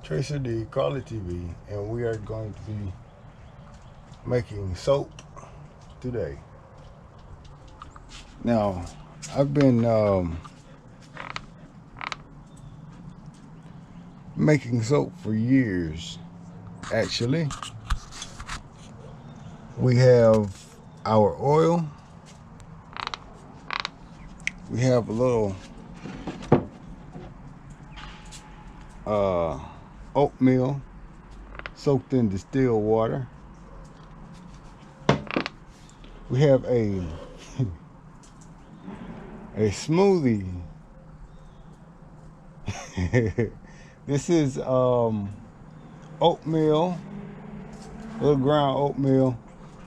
Tracer D, Call It TV, and we are going to be making soap today. Now, I've been making soap for years, actually. We have our oil. We have a little oatmeal soaked in distilled water. We have a smoothie. This is oatmeal, a little ground oatmeal,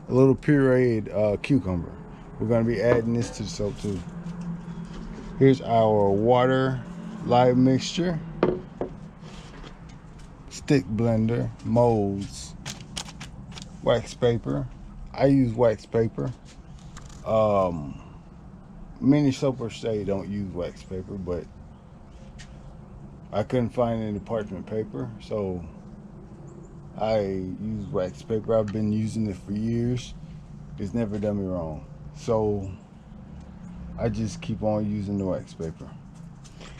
a little pureed cucumber. We're going to be adding this to the soap too. Here's our water lye mixture, stick blender, molds, wax paper. I use wax paper. Many soapers say don't use wax paper, but I couldn't find any parchment paper, so I use wax paper. I've been using it for years. It's never done me wrong, so I just keep on using the wax paper.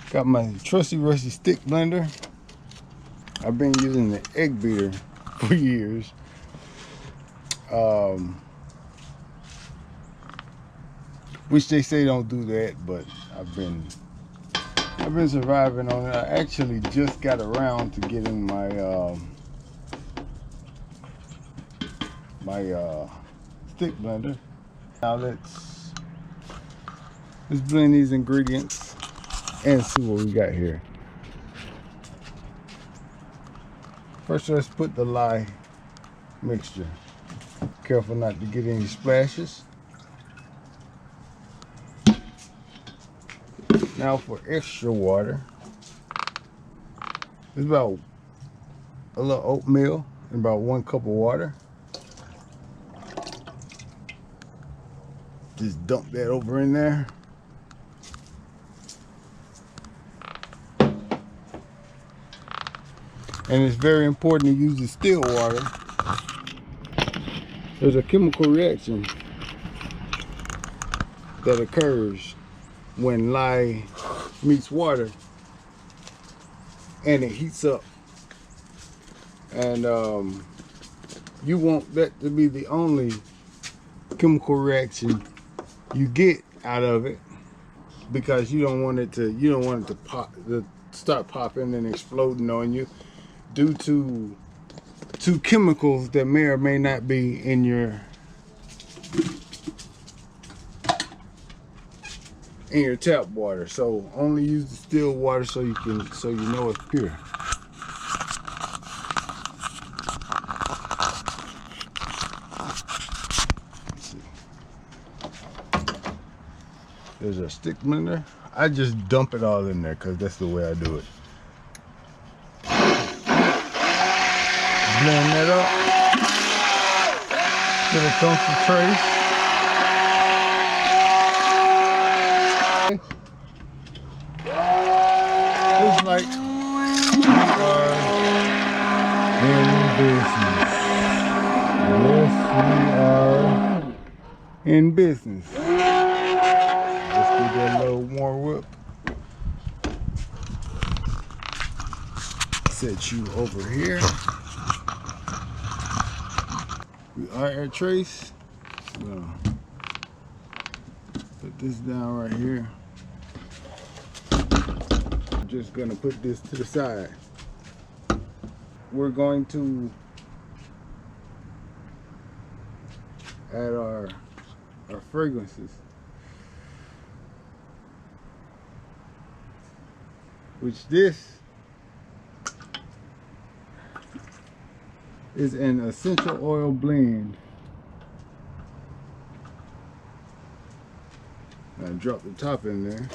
Got my trusty rusty stick blender. I've been using the egg beater for years. Which they say don't do that, but I've been surviving on it. I actually just got around to getting my stick blender. Now let's blend these ingredients and see what we got here. First, let's put the lye mixture. Careful not to get any splashes. Now for extra water, it's about a little oatmeal and about 1 cup of water. Just dump that over in there. And it's very important to use distilled water. There's a chemical reaction that occurs when lye meets water and it heats up, and you want that to be the only chemical reaction you get out of it, because you don't want it to pop, to start popping and exploding on you due to chemicals that may or may not be in your tap water. So only use distilled water so you know it's pure. Let's see. There's a stick blender. I just dump it all in there because that's the way I do it. Blend that up till it concentrates. It's like we are in business. Yes, we are in business. Let's do that little more whip. Set you over here. We are at trace. So put this down right here. I'm just gonna put this to the side. We're going to add our fragrances, which this is an essential oil blend. I drop the top in there.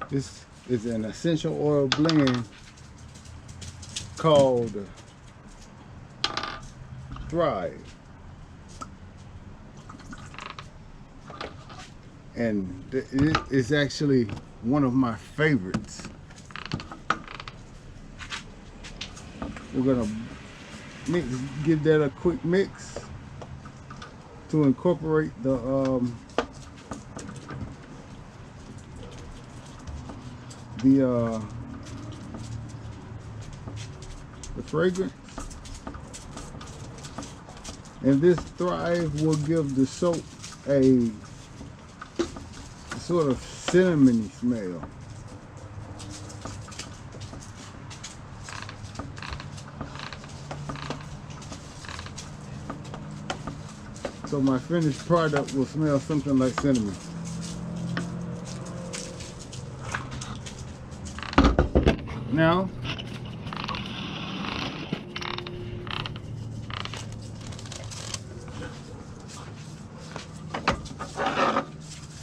This is an essential oil blend called Thrive. And it is actually one of my favorites. We're gonna give that a quick mix to incorporate the fragrance. And this Thrive will give the soap a sort of cinnamony smell. So my finished product will smell something like cinnamon. Now,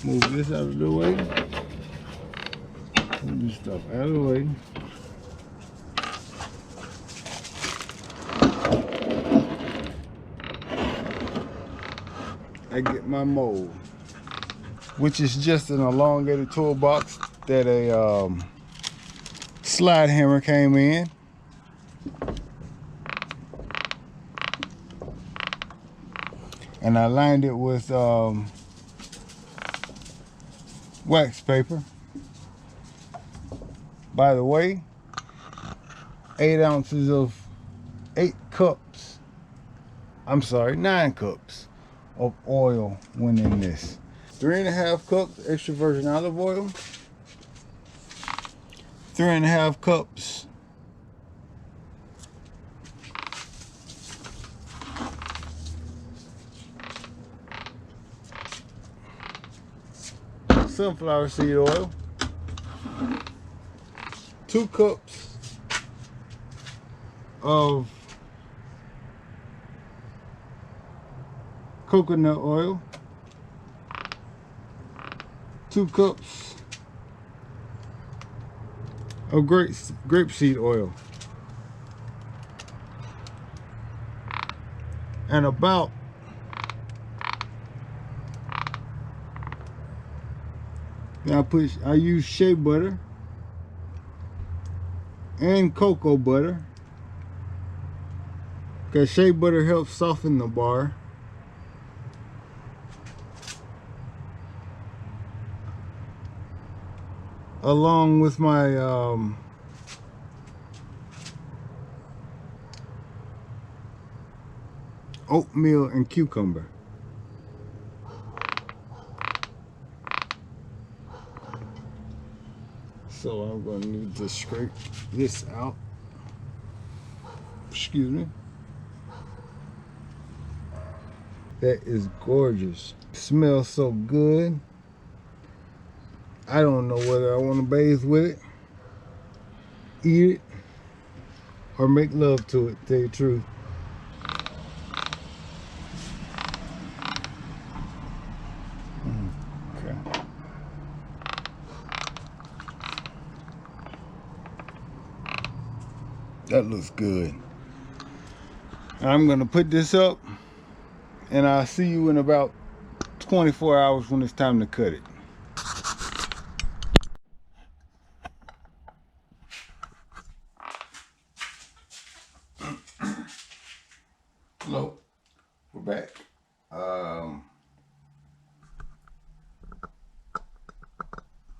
move this out of the way. Move this stuff out of the way. I get my mold, which is just an elongated toolbox that a slide hammer came in. And I lined it with wax paper. By the way, 8 ounces of 9 cups of oil went in this. 3.5 cups extra virgin olive oil. 3.5 cups sunflower seed oil. 2 cups of coconut oil. 2 cups of grapeseed oil. And about I use shea butter and cocoa butter, because shea butter helps soften the bar. Along with my oatmeal and cucumber. So I'm going to need to scrape this out. Excuse me. That is gorgeous. Smells so good. I don't know whether I want to bathe with it, eat it, or make love to it, to tell you the truth. Okay. That looks good. I'm going to put this up, and I'll see you in about 24 hours when it's time to cut it. Hello, we're back.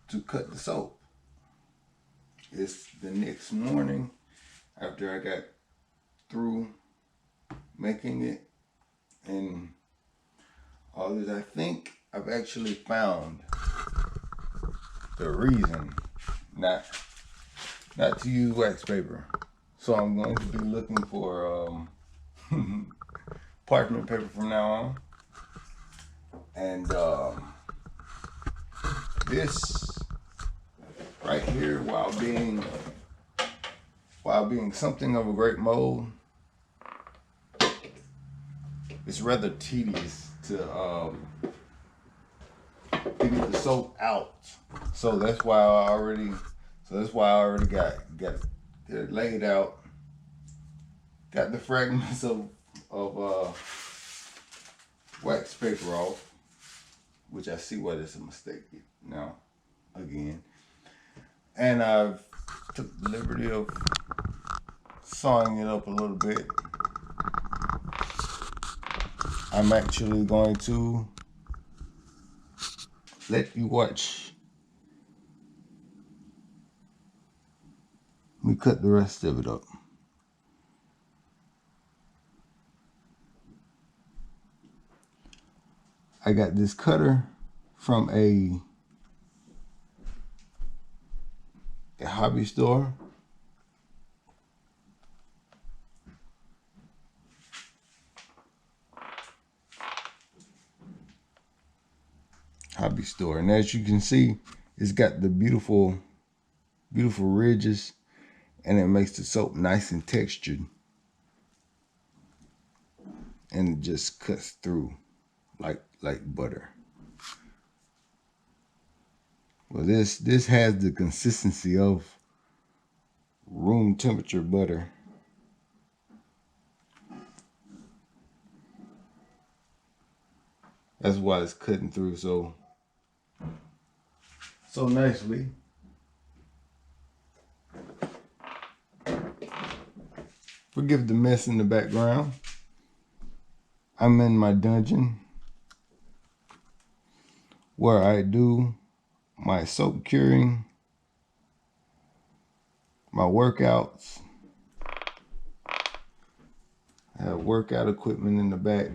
To cut the soap. It's the next morning after I got through making it and all this. I think I've actually found the reason not to use wax paper. So I'm going to be looking for parchment paper from now on. And this right here, while being something of a great mold, it's rather tedious to get the soap out. So that's why I already got it laid out. Got the fragments of wax paper off, which I see why that's a mistake now again. And I've took the liberty of sawing it up a little bit. I'm actually going to let you watch me cut the rest of it up. I got this cutter from a hobby store. And as you can see, it's got the beautiful ridges, and it makes the soap nice and textured, and it just cuts through like butter. Well, this has the consistency of room temperature butter. That's why it's cutting through so nicely. Forgive the mess in the background. I'm in my dungeon where I do my soap curing, my workouts. I have workout equipment in the back.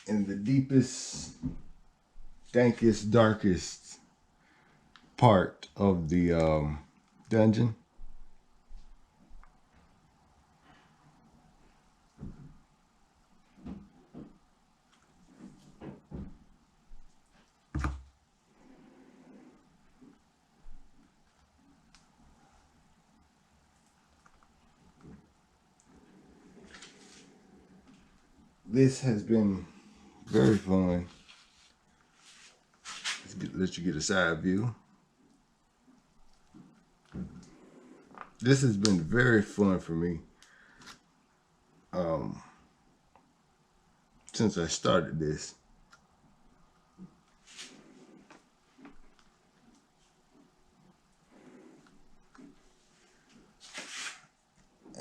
In the deepest, dankest, darkest part of the dungeon. This has been very fun. Let you get a side view. This has been very fun for me since I started this.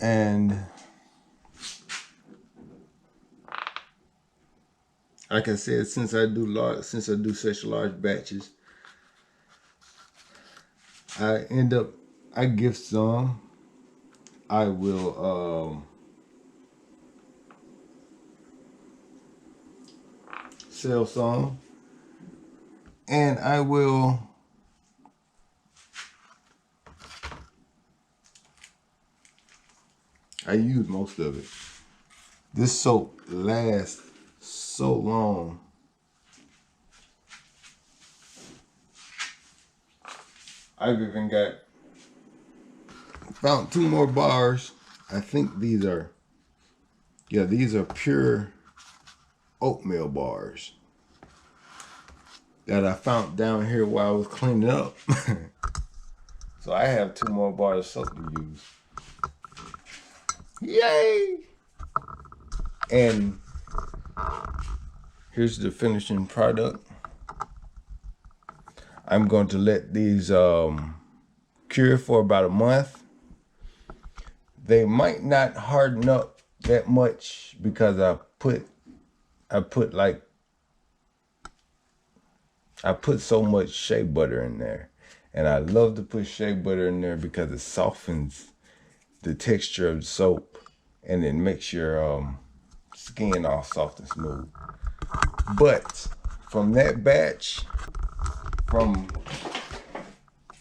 And like I said, since I do such large batches, I gift some. I will sell some, and I use most of it. This soap lasts so long. I've even found 2 more bars. I think these are pure oatmeal bars that I found down here while I was cleaning up. So I have 2 more bars of soap to use. Yay! And here's the finishing product. I'm going to let these cure for about a month. They might not harden up that much because I put so much shea butter in there. And I love to put shea butter in there because it softens the texture of the soap, and it makes your skin all soft and smooth. But from that batch, from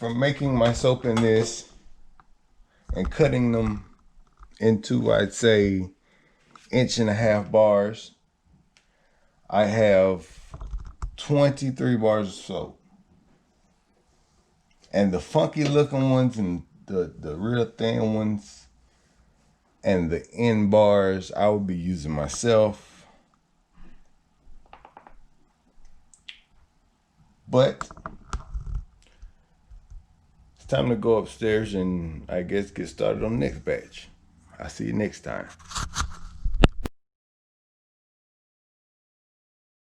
making my soap in this and cutting them into, I'd say, 1.5 bars, I have 23 bars of soap. And the funky looking ones and the real thin ones and the end bars I will be using myself. But it's time to go upstairs and I guess get started on the next batch. I'll see you next time.